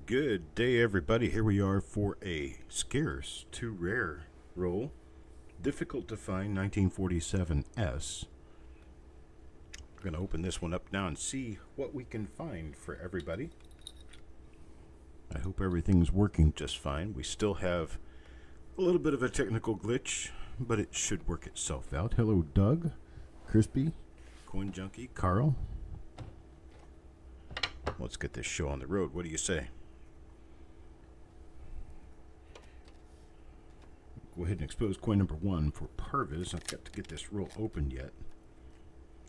Good day, everybody. Here we are for a scarce to rare roll. Difficult to find 1947S. We're going to open this one up now and see what we can find for everybody. I hope everything's working just fine. We still have a little bit of a technical glitch, but it should work itself out. Hello, Doug, Crispy, Coin Junkie, Carl. Let's get this show on the road. What do you say? Go ahead and expose coin number one for Parvis. I've got to get this roll open yet.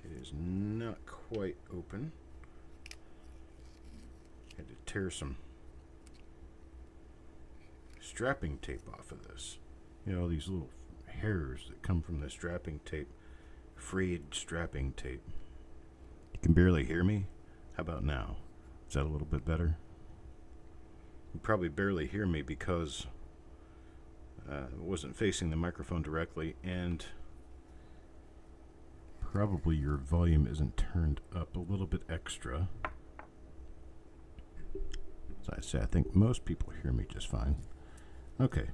It is not quite open. Had to tear some strapping tape off of this. You know, these little hairs that come from the strapping tape. Frayed strapping tape. You can barely hear me? How about now? Is that a little bit better? You probably barely hear me because I wasn't facing the microphone directly, and probably your volume isn't turned up a little bit extra. As I say, I think most people hear me just fine. Okay,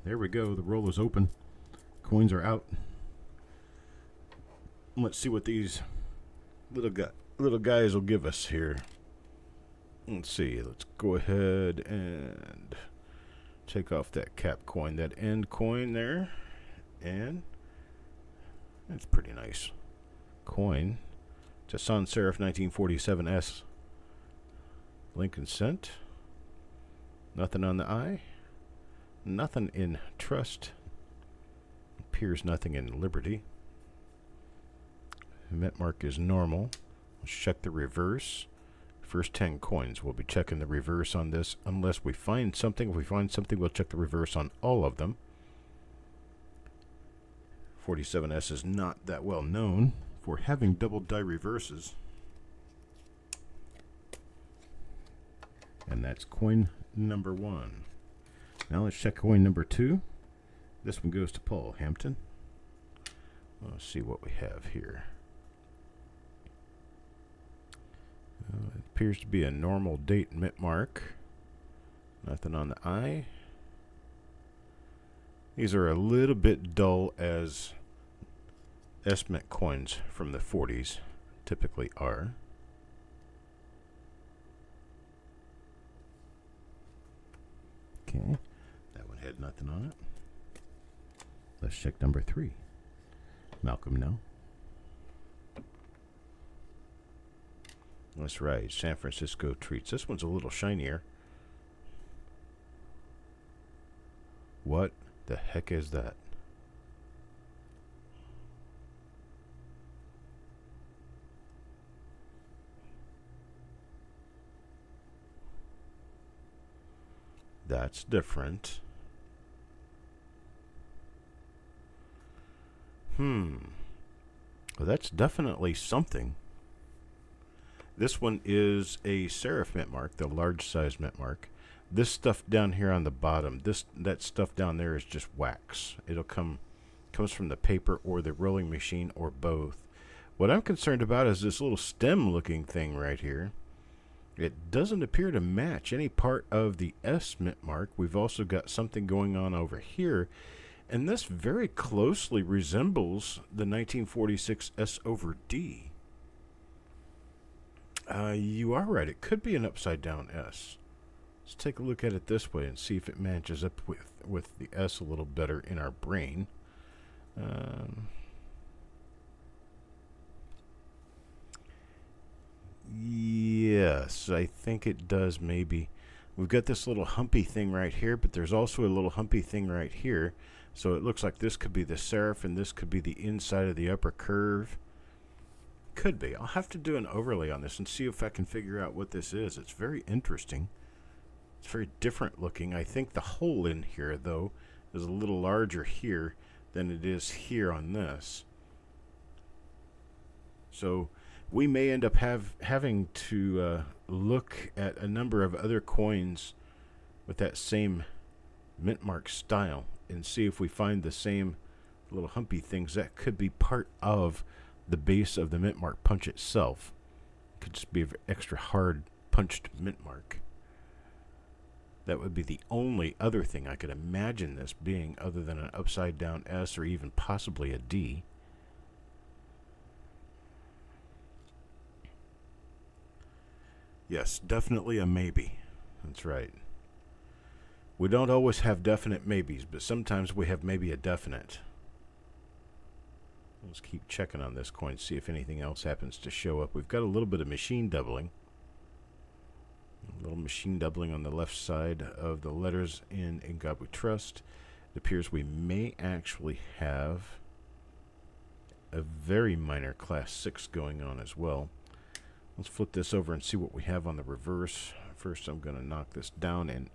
there we go. The roll is open. Coins are out. Let's see what these little guys will give us here. Let's see. Let's go ahead and take off that cap coin, that end coin there, and that's pretty nice coin. It's a Sans Serif 1947S Lincoln cent. Nothing on the eye, nothing in trust, appears nothing in liberty. The mint mark is normal. Let's check the reverse. First 10 coins, we'll be checking the reverse on this unless we find something. If we find something, we'll check the reverse on all of them. 47S is not that well known for having double die reverses. And that's coin number one. Now let's check coin number two. This one goes to Paul Hampton. Let's see what we have here. It appears to be a normal date mint mark. Nothing on the eye. These are a little bit dull, as S-mint coins from the 40s typically are. Okay, that one had nothing on it. Let's check number three. Malcolm now. That's right, San Francisco Treats. This one's a little shinier. What the heck is that? That's different. Well, that's definitely something. This one is a serif mint mark, the large size mint mark. This stuff down here on the bottom, that stuff down there is just wax. It'll comes from the paper or the rolling machine or both. What I'm concerned about is this little stem looking thing right here. It doesn't appear to match any part of the S mint mark. We've also got something going on over here, and this very closely resembles the 1946 S over D. You are right. It could be an upside down S. Let's take a look at it this way and see if it matches up with the S a little better in our brain. Yes, I think it does maybe. We've got this little humpy thing right here, but there's also a little humpy thing right here. So it looks like this could be the serif and this could be the inside of the upper curve. Could be. I'll have to do an overlay on this and see if I can figure out what this is. It's very interesting. It's very different looking. I think the hole in here, though, is a little larger here than it is here on this. So we may end up having to look at a number of other coins with that same mint mark style and see if we find the same little humpy things. That could be part of the base of the mint mark punch itself. It could just be an extra hard punched mint mark. That would be the only other thing I could imagine this being other than an upside down S or even possibly a D. Yes, definitely a maybe. That's right. We don't always have definite maybes, but sometimes we have maybe a definite. Let's keep checking on this coin, see if anything else happens to show up. We've got a little bit of machine doubling. A little machine doubling on the left side of the letters in God We Trust. It appears we may actually have a very minor class 6 going on as well. Let's flip this over and see what we have on the reverse. First, I'm going to knock this down in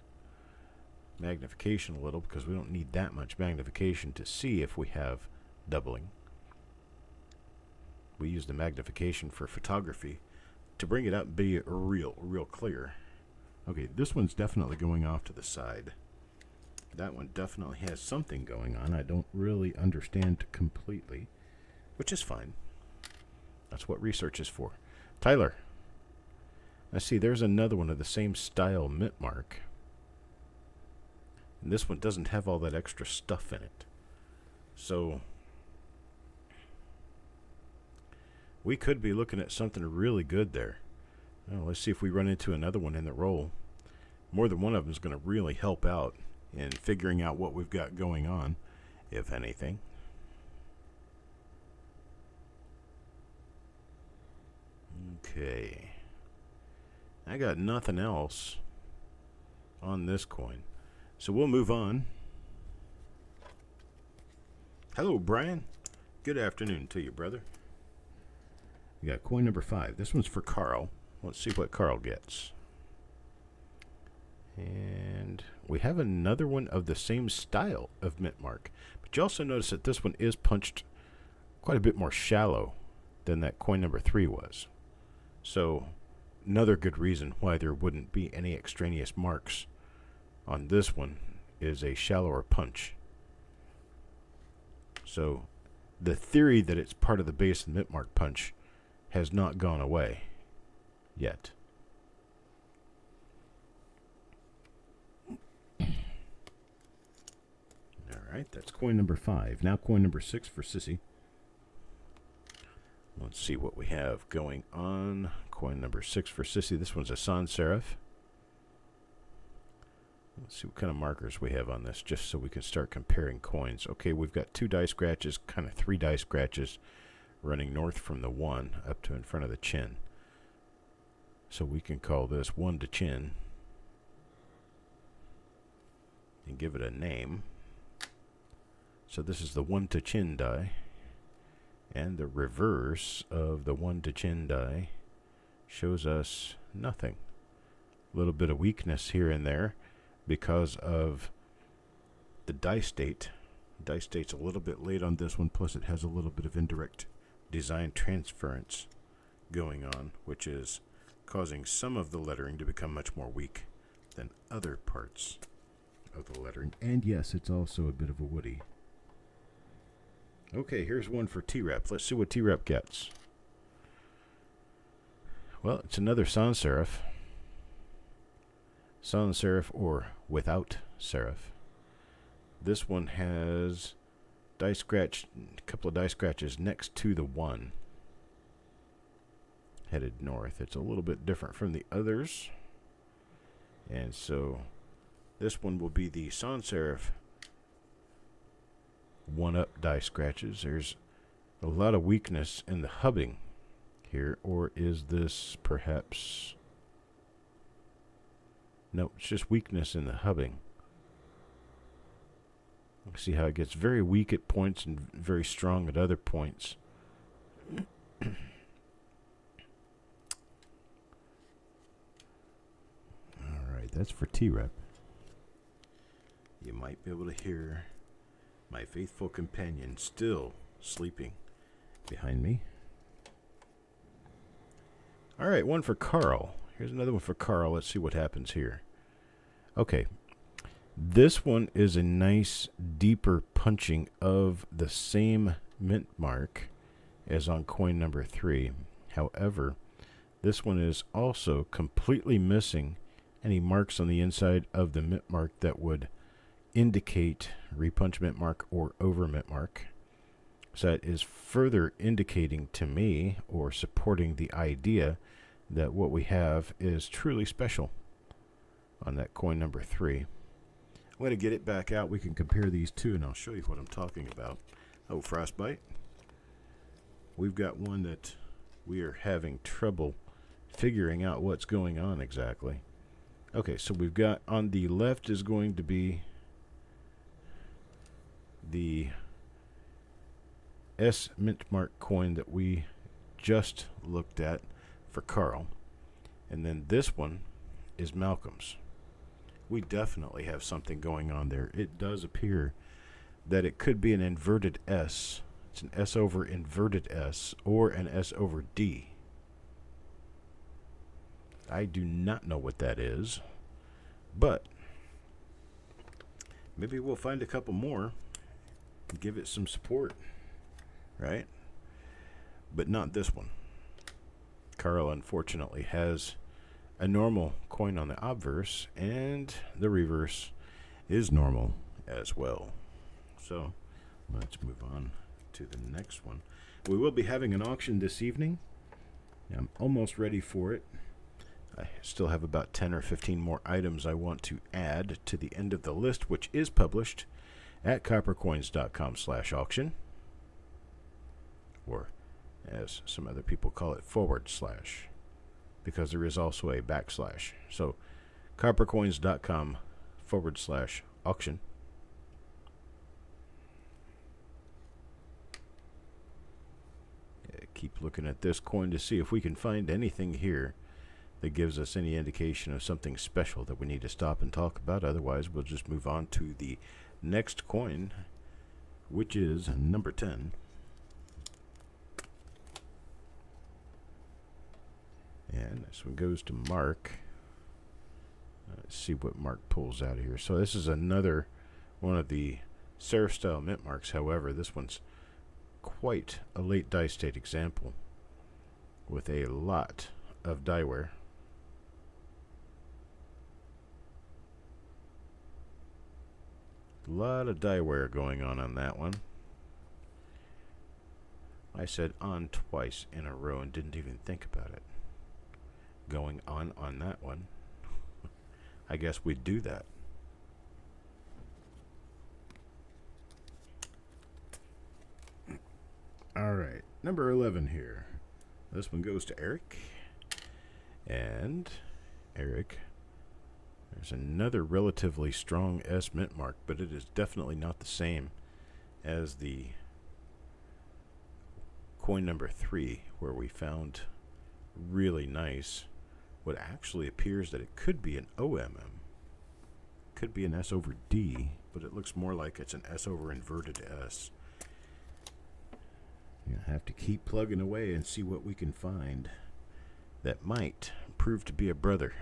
magnification a little because we don't need that much magnification to see if we have doubling. We use the magnification for photography to bring it up and be real clear. Okay, this one's definitely going off to the side. That one definitely has something going on. I don't really understand completely, which is fine. That's what research is for. Tyler, I see there's another one of the same style mint mark. And this one doesn't have all that extra stuff in it. So we could be looking at something really good there. Well, let's see if we run into another one in the roll. More than one of them is going to really help out in figuring out what we've got going on, if anything. Okay. I got nothing else on this coin. So we'll move on. Hello, Brian. Good afternoon to you, brother. We got coin number 5. This one's for Carl. Let's see what Carl gets. And we have another one of the same style of mint mark. But you also notice that this one is punched quite a bit more shallow than that coin number 3 was. So another good reason why there wouldn't be any extraneous marks on this one is a shallower punch. So the theory that it's part of the base of the mint mark punch has not gone away yet. Alright, that's coin number 5. Now coin number 6 for Sissy. Let's see what we have going on. Coin number 6 for Sissy. This one's a sans serif. Let's see what kind of markers we have on this, just so we can start comparing coins. Okay, we've got 2 die scratches, kind of 3 die scratches, running north from the 1 up to in front of the chin. So we can call this 1 to chin and give it a name. So this is the 1 to chin die. And the reverse of the 1 to chin die shows us nothing. A little bit of weakness here and there because of the die state. Die state's a little bit late on this one, plus it has a little bit of indirect design transference going on, which is causing some of the lettering to become much more weak than other parts of the lettering. And yes, it's also a bit of a woody. Okay, here's one for T-Rep. Let's see what T-Rep gets. Well, it's another sans serif. Sans serif or without serif. This one has die scratch, a couple of die scratches next to the 1 headed north. It's a little bit different from the others. And so this one will be the sans serif 1-up die scratches. There's a lot of weakness in the hubbing here, or is this perhaps... No, it's just weakness in the hubbing. See how it gets very weak at points and very strong at other points. Alright, that's for T-Rep. You might be able to hear my faithful companion still sleeping behind me. Alright, one for Carl. Here's another one for Carl. Let's see what happens here. Okay. This one is a nice deeper punching of the same mint mark as on coin number 3. However, this one is also completely missing any marks on the inside of the mint mark that would indicate repunch mint mark or over mint mark. So that is further indicating to me or supporting the idea that what we have is truly special on that coin number 3. I'm going to get it back out. We can compare these two and I'll show you what I'm talking about. Oh, frostbite. We've got one that we are having trouble figuring out what's going on exactly. Okay, so we've got on the left is going to be the S mint mark coin that we just looked at for Carl. And then this one is Malcolm's. We definitely have something going on there. It does appear that it could be an inverted S. It's an S over inverted S or an S over D. I do not know what that is, but maybe we'll find a couple more and give it some support, right? But not this one. Carl unfortunately has a normal coin on the obverse, and the reverse is normal as well. So let's move on to the next one. We will be having an auction this evening. I'm almost ready for it. I still have about 10 or 15 more items I want to add to the end of the list, which is published at coppercoins.com/auction, or as some other people call it, /, because there is also a backslash. So coppercoins.com/auction. Keep looking at this coin to see if we can find anything here that gives us any indication of something special that we need to stop and talk about. Otherwise, we'll just move on to the next coin, which is number 10. And this one goes to Mark. Let's see what Mark pulls out of here. So this is another one of the serif style mint marks. However, this one's quite a late die state example with a lot of die wear. A lot of die wear going on that one. I said on twice in a row and didn't even think about it. Going on that one. I guess we'd do that. Alright, number 11 here. This one goes to Eric. And Eric, there's another relatively strong S mint mark, but it is definitely not the same as the coin number 3, where we found really nice, what actually appears that it could be an OMM. Could be an S over D, but it looks more like it's an S over inverted S. You have to keep plugging away and see what we can find that might prove to be a brother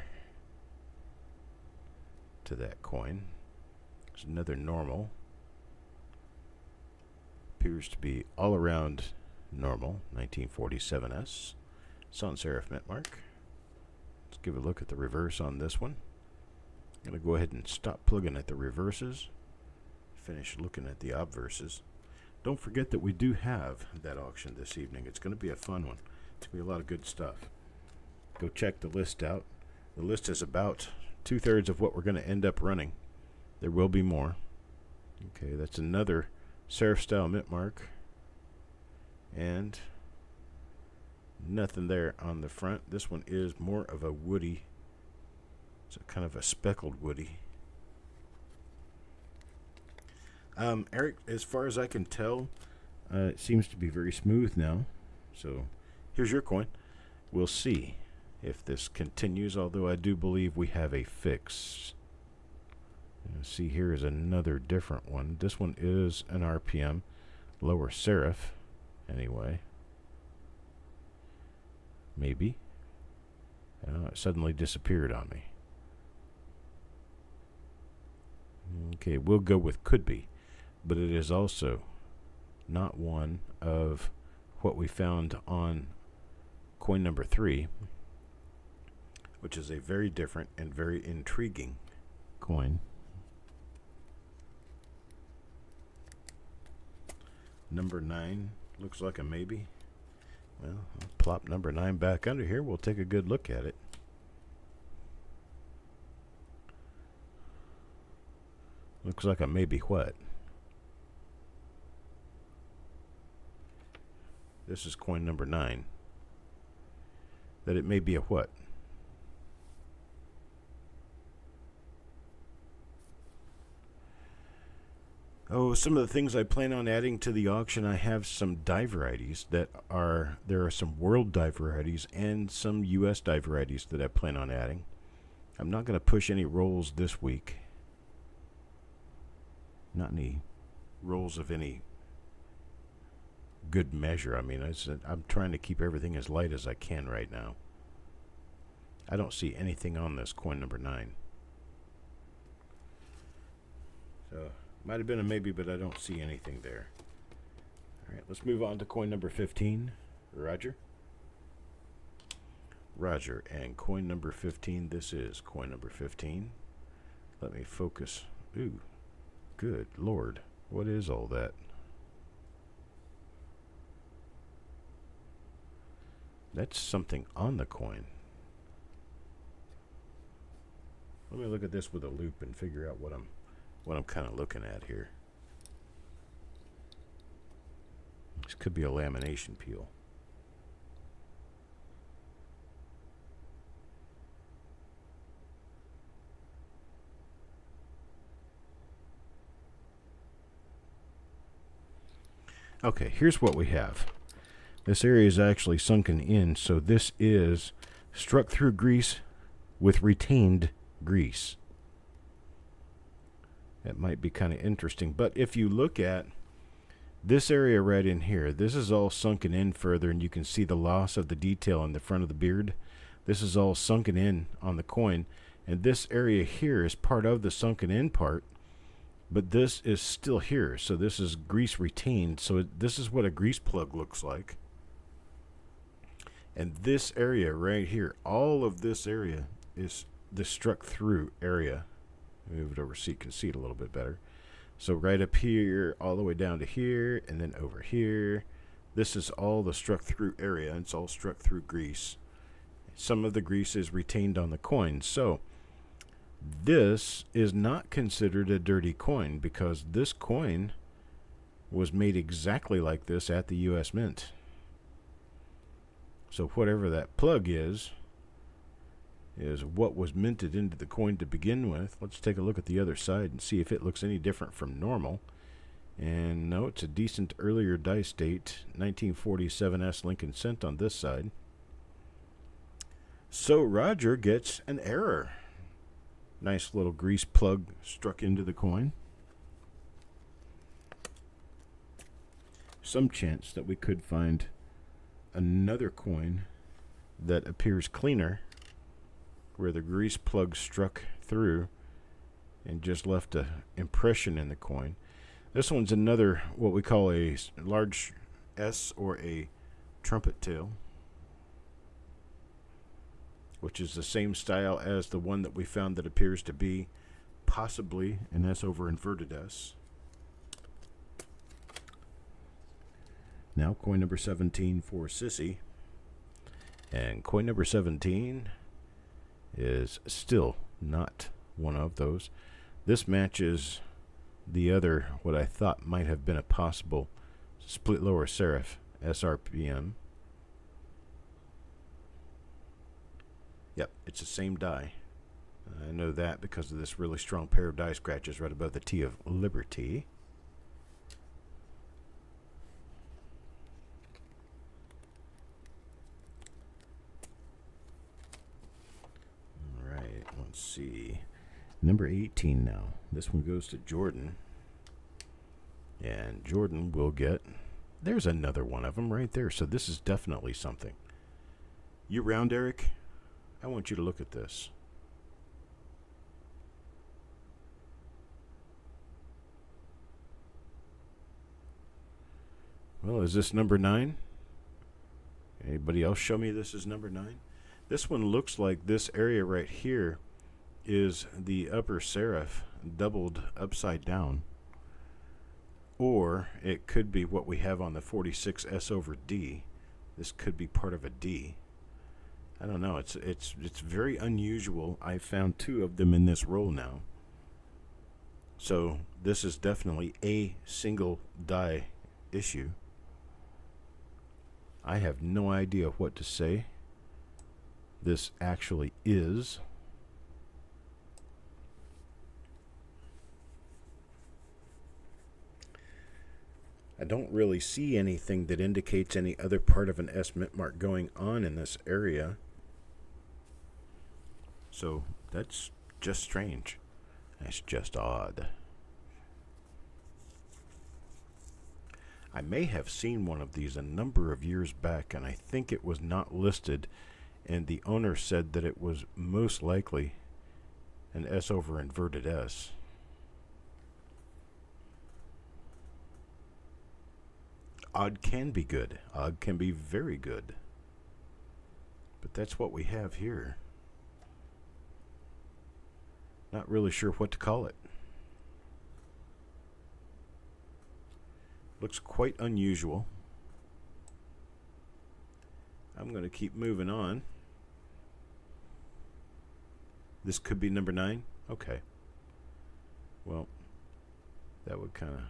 to that coin. There's another normal. Appears to be all around normal, 1947S. Sans serif mint mark. Let's give a look at the reverse on this one. I'm going to go ahead and stop plugging at the reverses. Finish looking at the obverses. Don't forget that we do have that auction this evening. It's going to be a fun one. It's going to be a lot of good stuff. Go check the list out. The list is about 2/3 of what we're going to end up running. There will be more. Okay, that's another serif style mint mark. And nothing there on the front. This one is more of a woody. It's a kind of a speckled woody. Eric, as far as I can tell, it seems to be very smooth now. So here's your coin. We'll see if this continues, although I do believe we have a fix. See, here is another different one. This one is an RPM, lower serif, anyway. Maybe. It suddenly disappeared on me. Okay, we'll go with could be, but it is also not one of what we found on coin number 3, which is a very different and very intriguing coin. Number 9 looks like a maybe. Well, I'll plop number 9 back under here. We'll take a good look at it. Looks like a maybe what? This is coin number 9. That it may be a what? Oh, some of the things I plan on adding to the auction, I have some die varieties there are some world die varieties and some US die varieties that I plan on adding. I'm not going to push any rolls this week. Not any rolls of any good measure. I mean, I'm trying to keep everything as light as I can right now. I don't see anything on this coin number 9. So, might have been a maybe, but I don't see anything there. All right, let's move on to coin number 15. Roger. Roger, and coin number 15. This is coin number 15. Let me focus. Ooh, good Lord. What is all that? That's something on the coin. Let me look at this with a loop and figure out what I'm kind of looking at here. This could be a lamination peel. Okay, here's what we have. This area is actually sunken in, so this is struck through grease with retained grease. That might be kind of interesting, but if you look at this area right in here, this is all sunken in further, and you can see the loss of the detail in the front of the beard. This is all sunken in on the coin, and this area here is part of the sunken in part, but this is still here, so this is grease retained. So this is what a grease plug looks like. And this area right here, all of this area is the struck through area. Move it over so you can see it a little bit better. So right up here, all the way down to here, and then over here. This is all the struck through area, and it's all struck through grease. Some of the grease is retained on the coin. So this is not considered a dirty coin because this coin was made exactly like this at the U.S. Mint. So whatever that plug is what was minted into the coin to begin with. Let's take a look at the other side and see if it looks any different from normal. And no, it's a decent earlier dice date, 1947 S Lincoln cent on this side. So Roger gets an error. Nice little grease plug struck into the coin. Some chance that we could find another coin that appears cleaner, where the grease plug struck through and just left an impression in the coin. This one's another, what we call a large S or a trumpet tail, which is the same style as the one that we found that appears to be possibly an S over inverted S. Now coin number 17 for Sissy. And coin number 17 is still not one of those. This matches the other, what I thought might have been a possible split lower serif SRPM. Yep, it's the same die. I know that because of this really strong pair of die scratches right above the T of Liberty. Alright, let's see. Number 18 now. This one goes to Jordan. And Jordan will get... There's another one of them right there. So this is definitely something. You round, Eric? I want you to look at this. Well, is this number 9? Anybody else show me this is number 9? This one looks like this area right here is the upper serif doubled upside down. Or it could be what we have on the 46S over D. This could be part of a D. I don't know. It's very unusual. I found 2 of them in this roll now. So this is definitely a single die issue. I have no idea what to say. This actually is. I don't really see anything that indicates any other part of an S mint mark going on in this area. So that's just strange. That's just odd. I may have seen one of these a number of years back, and I think it was not listed, and the owner said that it was most likely an S over inverted S. Odd can be good. Odd can be very good. But that's what we have here. Not really sure what to call it. Looks quite unusual. I'm going to keep moving on. This could be number 9? Okay. Well, that would kind of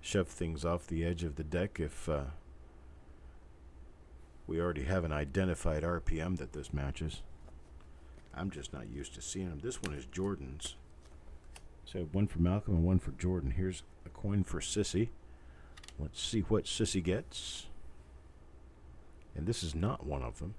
shove things off the edge of the deck if we already have an identified RPM that this matches. I'm just not used to seeing them. This one is Jordan's. So one for Malcolm and one for Jordan. Here's a coin for Sissy. Let's see what Sissy gets. And this is not one of them.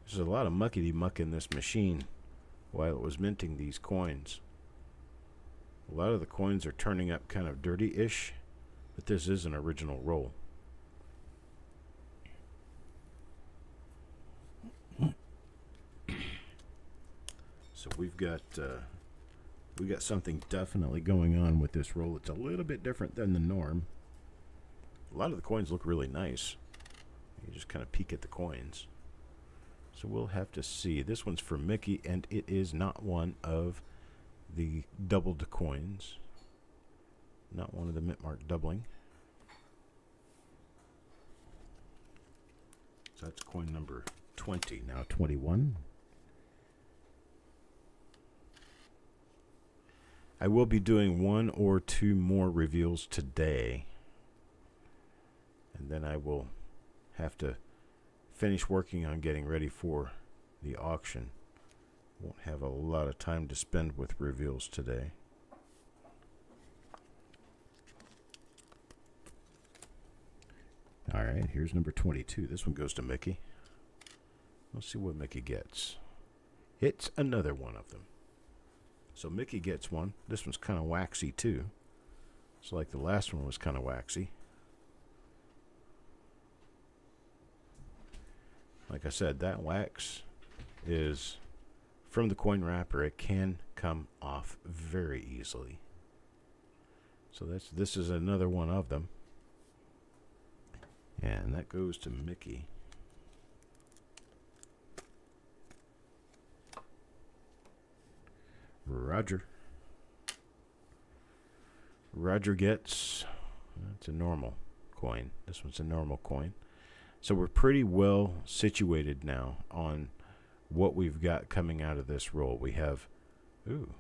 There's a lot of muckety-muck in this machine while it was minting these coins. A lot of the coins are turning up kind of dirty-ish, but this is an original roll. So we've got something definitely going on with this roll. It's a little bit different than the norm. A lot of the coins look really nice. You just kind of peek at the coins. So we'll have to see. This one's for Mickey, and it is not one of the doubled coins. Not one of the mint mark doubling. So that's coin number 20. Now 21. I will be doing 1 or 2 more reveals today. And then I will have to finish working on getting ready for the auction. Won't have a lot of time to spend with reveals today. Alright, here's number 22. This one goes to Mickey. Let's see what Mickey gets. It's another one of them. So Mickey gets one. This one's kind of waxy too. It's like the last one was kind of waxy. Like I said, that wax is from the coin wrapper. It can come off very easily. So this is another one of them. And that goes to Mickey. Roger. Roger gets, it's a normal coin. This one's a normal coin. So we're pretty well situated now on what we've got coming out of this roll. We have, ooh,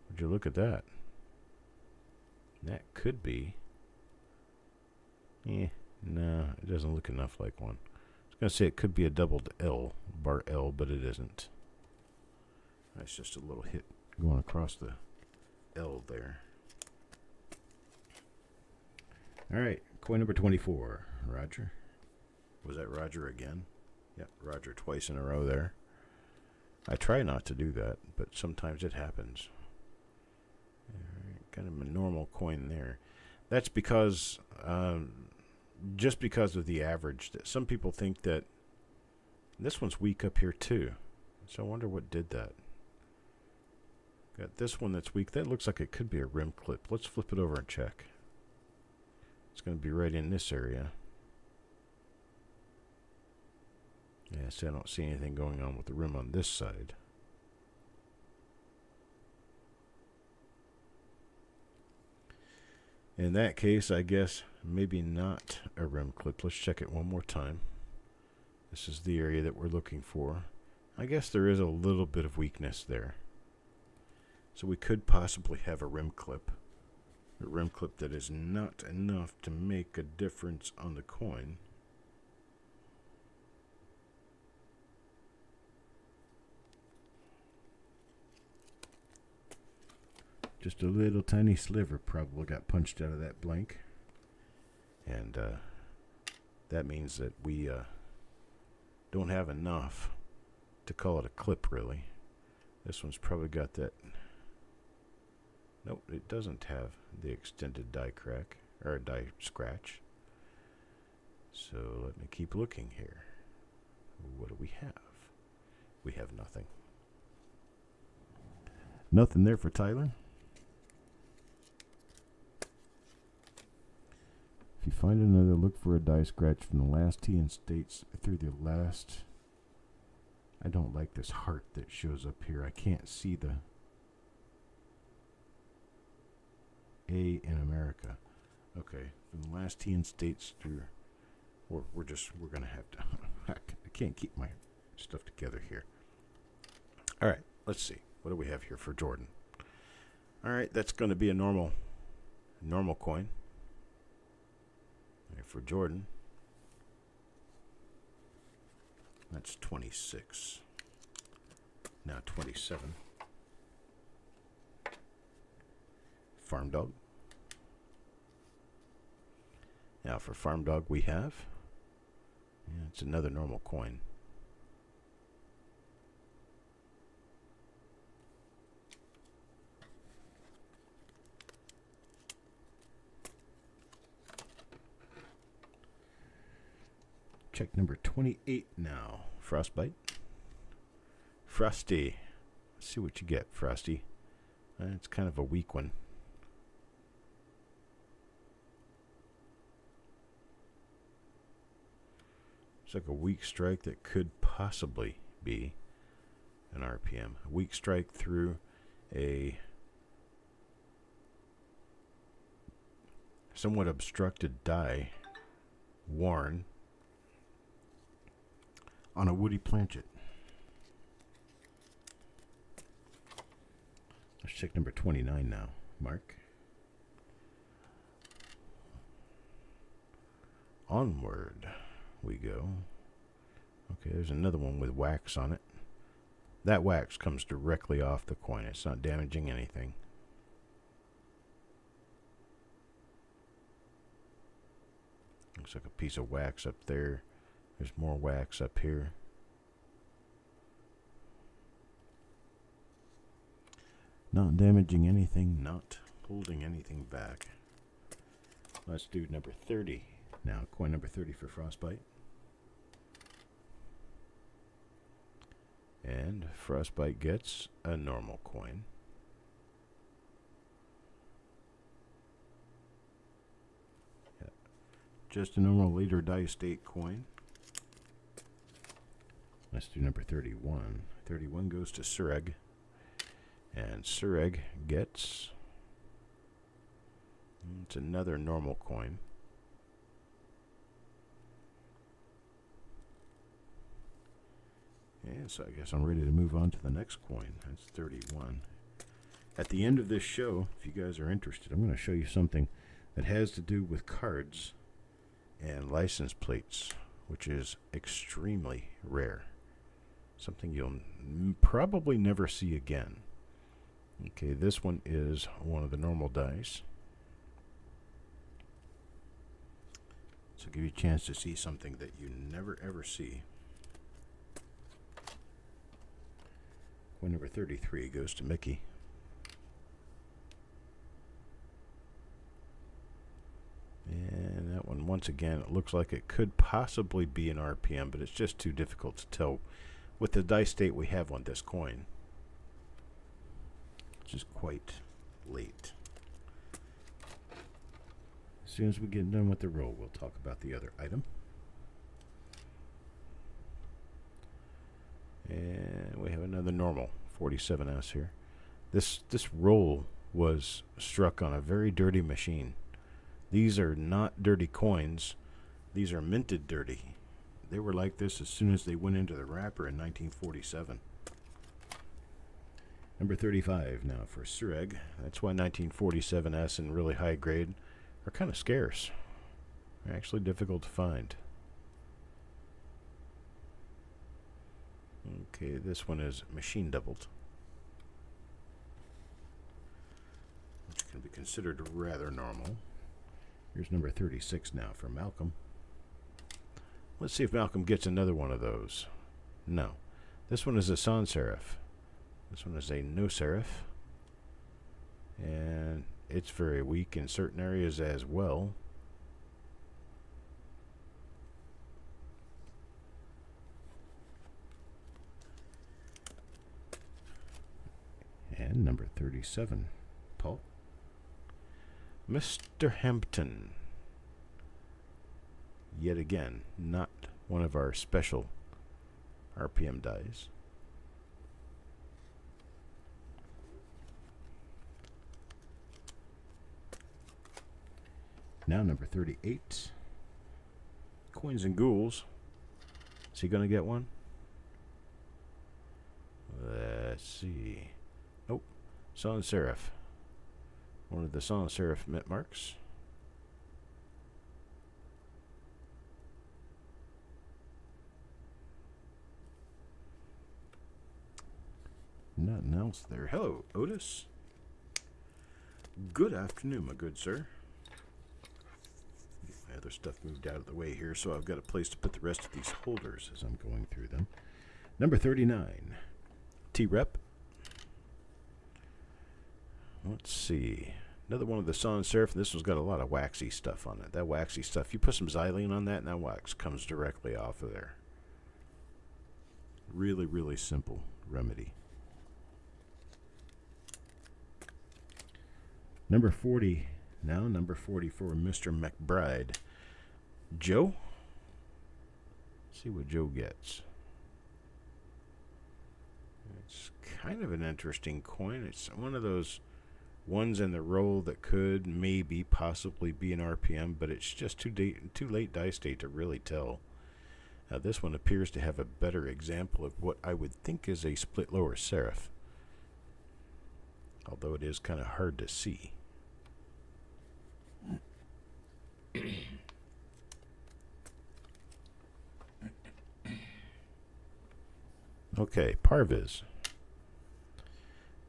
would you look at that? That could be, no, it doesn't look enough like one. I was going to say it could be a doubled L, bar L, but it isn't. That's just a little hit going across the L there. All right, coin number 24, Roger. Was that Roger again? Yep, Roger twice in a row there. I try not to do that, but sometimes it happens. All right, kind of a normal coin there. That's because, just because of the average. Some people think that this one's weak up here too. So I wonder what did that. Got this one that's weak. That looks like it could be a rim clip. Let's flip it over and check. It's going to be right in this area. Yeah, see, I don't see anything going on with the rim on this side. In that case, I guess maybe not a rim clip. Let's check it one more time. This is the area that we're looking for. I guess there is a little bit of weakness there. So we could possibly have a rim clip. A rim clip that is not enough to make a difference on the coin. Just a little tiny sliver probably got punched out of that blank. And that means that we don't have enough to call it a clip, really. This one's probably got that. Nope, it doesn't have the extended die crack, or die scratch. So let me keep looking here. What do we have? We have nothing. Nothing there for Tyler. If you find another, look for a die scratch from the last T in states through the last. I don't like this heart that shows up here. I can't see the A in America. Okay, from the last T in states through. We're gonna have to. I can't keep my stuff together here. All right, let's see. What do we have here for Jordan? All right, that's going to be a normal coin. All right, for Jordan, that's 26. Now 27. Farm Dog. Now for Farm Dog we have, yeah, it's another normal coin. Check number 28 now. Frostbite. Frosty. Let's see what you get, Frosty. It's kind of a weak one. It's like a weak strike that could possibly be an RPM. A weak strike through a somewhat obstructed die worn on a woody planchet. Let's check number 29 now. Mark. Onward we go. Okay, there's another one with wax on it. That wax comes directly off the coin. It's not damaging anything. Looks like a piece of wax up there. There's more wax up here. Not damaging anything, not holding anything back. Let's do number 30 now. Coin number 30 for Frostbite. And Frostbite gets a normal coin. Yep. Just a normal later die state coin. Let's do number 31. 31 goes to Sureg. And Sureg gets, it's another normal coin. And so I guess I'm ready to move on to the next coin. That's 31. At the end of this show, if you guys are interested, I'm going to show you something that has to do with cards and license plates, which is extremely rare. Something you'll probably never see again. Okay, this one is one of the normal dice. So give you a chance to see something that you never ever see. Coin number 33 goes to Mickey. And that one, once again, it looks like it could possibly be an RPM, but it's just too difficult to tell with the dice state we have on this coin. which is quite late. As soon as we get done with the roll, we'll talk about the other item. And we have another normal 47S here. This roll was struck on a very dirty machine. These are not dirty coins. These are minted dirty. They were like this as soon as they went into the wrapper in 1947. Number 35 now for Sureg. That's why 1947S and really high grade are kind of scarce. They're actually difficult to find. Okay, this one is machine doubled, which can be considered rather normal. Here's number 36 now for Malcolm. Let's see if Malcolm gets another one of those. No. This one is a sans serif. This one is a no serif. And it's very weak in certain areas as well. And number 37, Paul. Mr. Hampton. Yet again, not one of our special RPM dies. Now number 38. Coins and Ghouls. Is he going to get one? Let's see. Nope. Sans serif. One of the sans serif mint marks. Nothing else there. Hello, Otis. Good afternoon, my good sir. Get my other stuff moved out of the way here, so I've got a place to put the rest of these holders as I'm going through them. Number 39, T-Rep. Let's see. Another one of the sans serif. This one's got a lot of waxy stuff on it. That waxy stuff, you put some xylene on that, and that wax comes directly off of there. Really, really simple remedy. Number 40 now, number 44, Mr. McBride. Joe? Let's see what Joe gets. It's kind of an interesting coin. It's one of those ones in the roll that could maybe possibly be an RPM, but it's just too late dice date to really tell. Now this one appears to have a better example of what I would think is a split lower serif, although it is kind of hard to see. Okay, Parviz.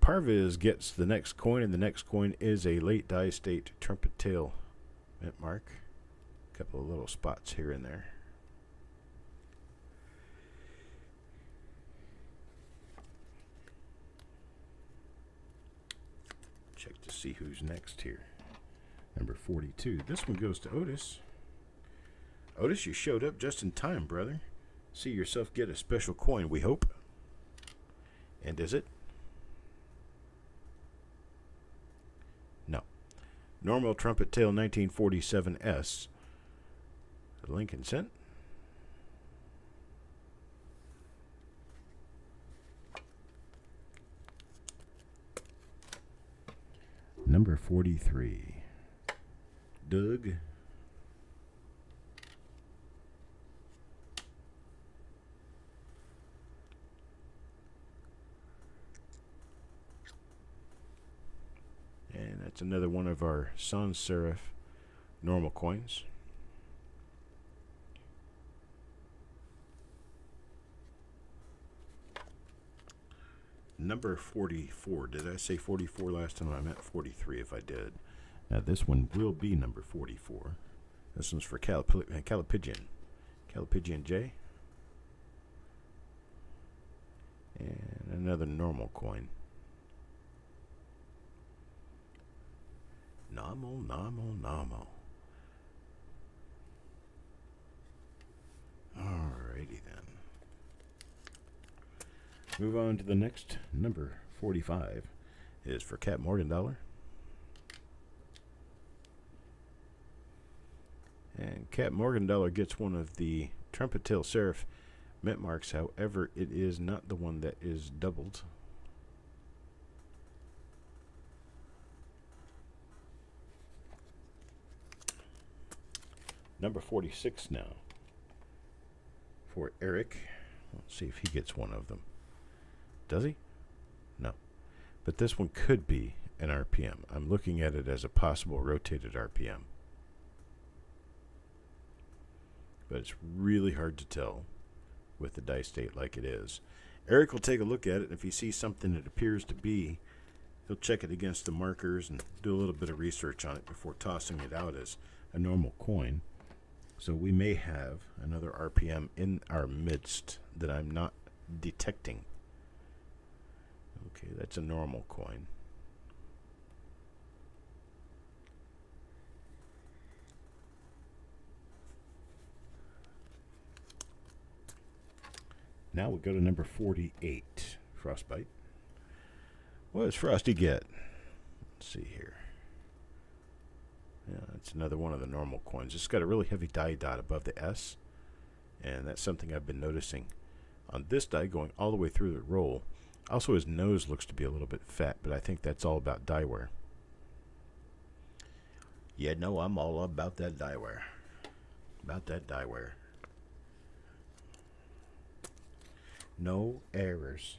Parviz gets the next coin, and the next coin is a late die state trumpet tail mint mark. A couple of little spots here and there. Check to see who's next here. Number 42. This one goes to Otis. Otis, you showed up just in time, brother. See yourself get a special coin, we hope. And is it? No. Normal trumpet tail 1947S. Lincoln cent. Number 43. Doug. And that's another one of our sans serif normal coins. Number 44. Did I say 44 last time? I meant 43 if I did. Now this one will be number 44. This one's for Calipigian. Calipigian J. And another normal coin. Nominal, nominal, nominal. Alrighty then. Move on to the next number, 45. is for Cat Morgendollar. And Cat Morgendollar gets one of the Trumpet Tail Serif mint marks. However, it is not the one that is doubled. Number 46 now for Eric. Let's see if he gets one of them. Does he? No. But this one could be an RPM. I'm looking at it as a possible rotated RPM. But it's really hard to tell with the die state like it is. Eric will take a look at it, and if he sees something that appears to be, he'll check it against the markers and do a little bit of research on it before tossing it out as a normal coin. So we may have another RPM in our midst that I'm not detecting. Okay, that's a normal coin. Now we go to number 48, Frostbite. What does Frosty get? Let's see here. Yeah, it's another one of the normal coins. It's got a really heavy die dot above the S, and that's something I've been noticing on this die going all the way through the roll. Also, his nose looks to be a little bit fat, but I think that's all about die wear. Yeah, no, I'm all about that die wear. About that die wear. No errors.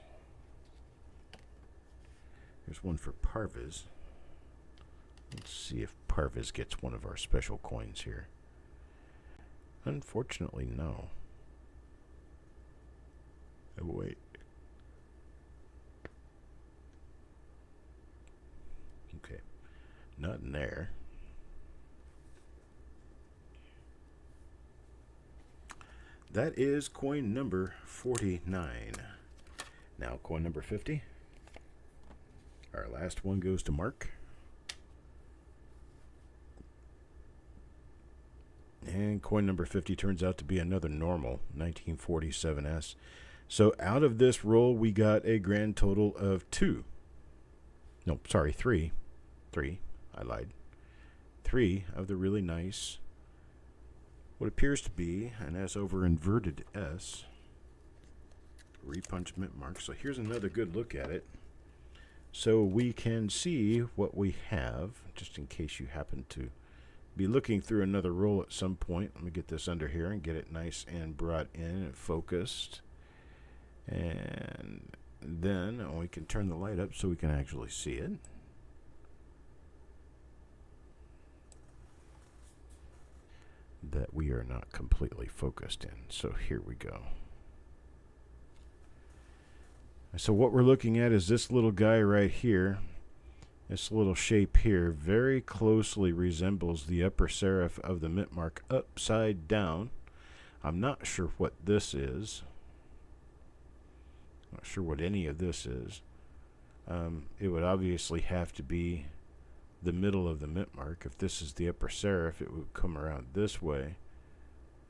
There's one for Parviz. Let's see if Parviz gets one of our special coins here. Unfortunately, no. Oh, wait. Okay. Not in there. That is coin number 49. Now coin number 50. Our last one goes to Mark. And coin number 50 turns out to be another normal 1947S. So out of this roll, we got a grand total of 3. I lied. 3 of the really nice, what appears to be an S over inverted S repunched mint mark. So here's another good look at it. So we can see what we have, just in case you happen to be looking through another roll at some point. Let me get this under here and get it nice and brought in and focused. And then we can turn the light up so we can actually see it. That we are not completely focused in. So here we go. So what we're looking at is this little guy right here. This little shape here very closely resembles the upper serif of the mint mark upside down. I'm not sure what this is. Not sure what any of this is. It would obviously have to be the middle of the mint mark. If this is the upper serif, it would come around this way.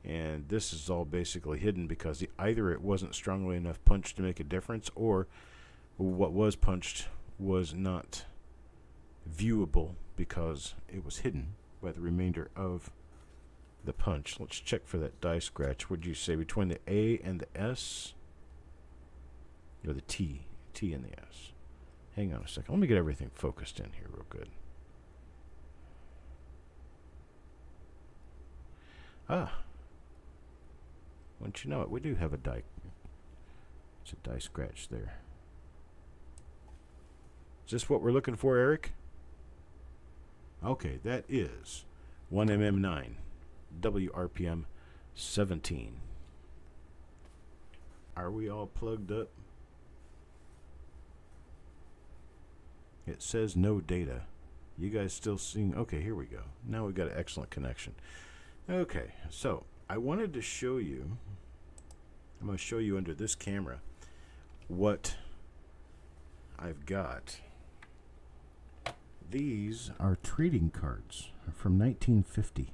And this is all basically hidden because either it wasn't strongly enough punched to make a difference, or what was punched was not viewable because it was hidden by the remainder of the punch. Let's check for that die scratch. Would you say between the A and the S? Or the T and the S? Hang on a second. Let me get everything focused in here real good. Ah. Once you know it, we do have a die. It's a die scratch there. Is this what we're looking for, Eric? Okay, that is 1mm9, WRPM 17. Are we all plugged up? It says no data. You guys still seeing? Okay, here we go. Now we've got an excellent connection. Okay, so I wanted to show you, I'm going to show you under this camera what I've got. These are trading cards from 1950.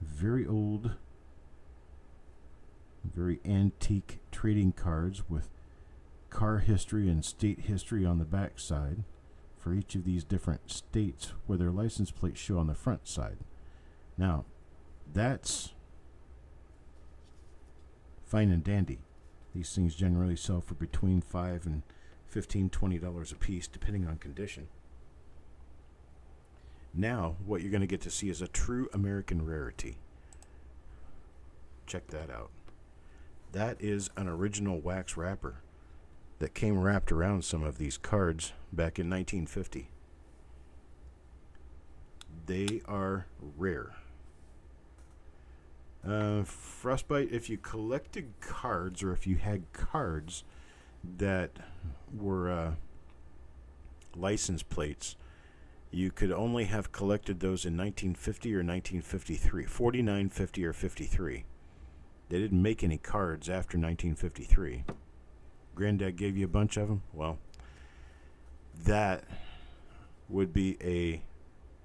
Very old, very antique trading cards with car history and state history on the back side for each of these different states where their license plates show on the front side. Now, that's fine and dandy. These things generally sell for between $5 and $15-$20 a piece, depending on condition. Now, what you're going to get to see is a true American rarity. Check that out. That is an original wax wrapper that came wrapped around some of these cards back in 1950. They are rare. Frostbite, if you collected cards or if you had cards that were license plates, you could only have collected those in 1950 or 1953, 49, 50, or 53. They didn't make any cards after 1953. Granddad gave you a bunch of them? Well, that would be a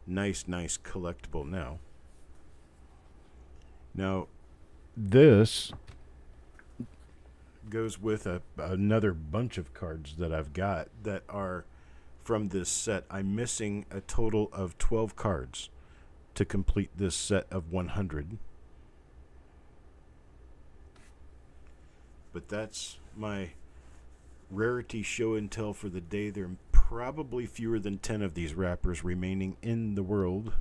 nice collectible now. Now, this goes with another bunch of cards that I've got that are from this set. I'm missing a total of 12 cards to complete this set of 100. But that's my rarity show and tell for the day. There are probably fewer than 10 of these wrappers remaining in the world,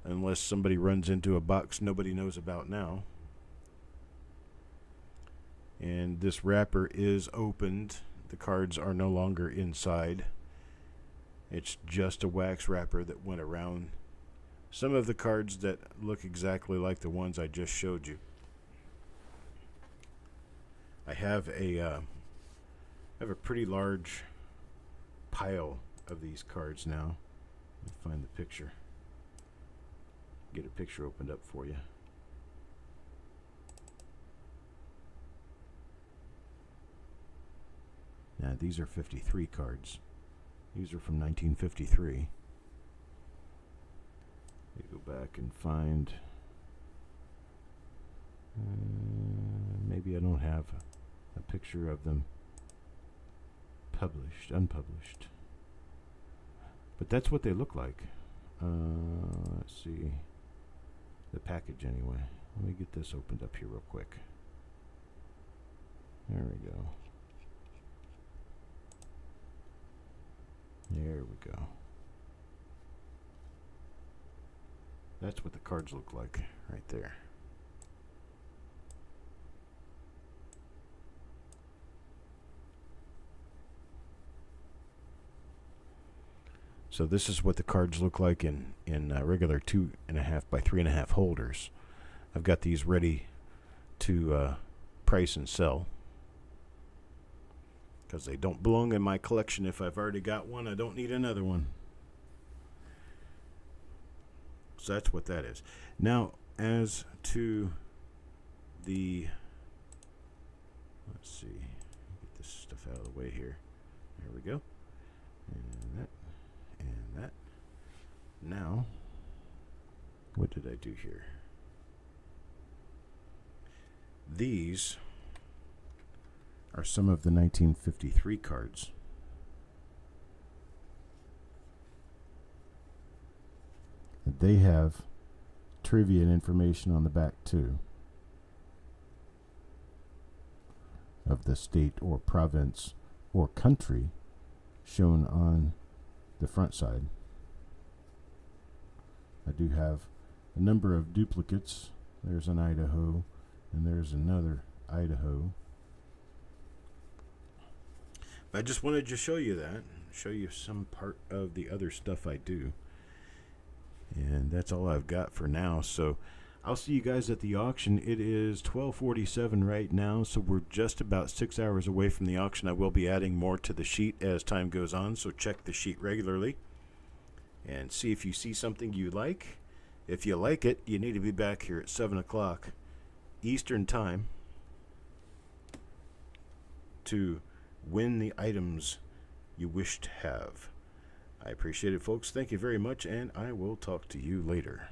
unless somebody runs into a box nobody knows about now. And this wrapper is opened. The cards are no longer inside. It's just a wax wrapper that went around some of the cards that look exactly like the ones I just showed you. I have a pretty large pile of these cards now. Let me find the picture. Get a picture opened up for you. Now, these are 53 cards. These are from 1953. You go back and find. Maybe I don't have a picture of them unpublished. But that's what they look like. Let's see. The package anyway. Let me get this opened up here real quick. There we go. There we go. That's what the cards look like right there. So this is what the cards look like in regular 2.5 by 3.5 holders. I've got these ready to price and sell, because they don't belong in my collection. If I've already got one, I don't need another one. So that's what that is. Now, as to the, let's see, get this stuff out of the way here. There we go. And that, and that. Now, what did I do here? These are some of the 1953 cards. They have trivia and information on the back too, of the state or province or country shown on the front side. I do have a number of duplicates. There's an Idaho, and there's another Idaho. I just wanted to show you that, show you some part of the other stuff I do. And that's all I've got for now. So I'll see you guys at the auction. It is 12:47 right now, so we're just about 6 hours away from the auction. I will be adding more to the sheet as time goes on, so check the sheet regularly and see if you see something you like. If you like it, you need to be back here at 7 o'clock Eastern Time to win the items you wish to have. I appreciate it, folks. Thank you very much, and I will talk to you later.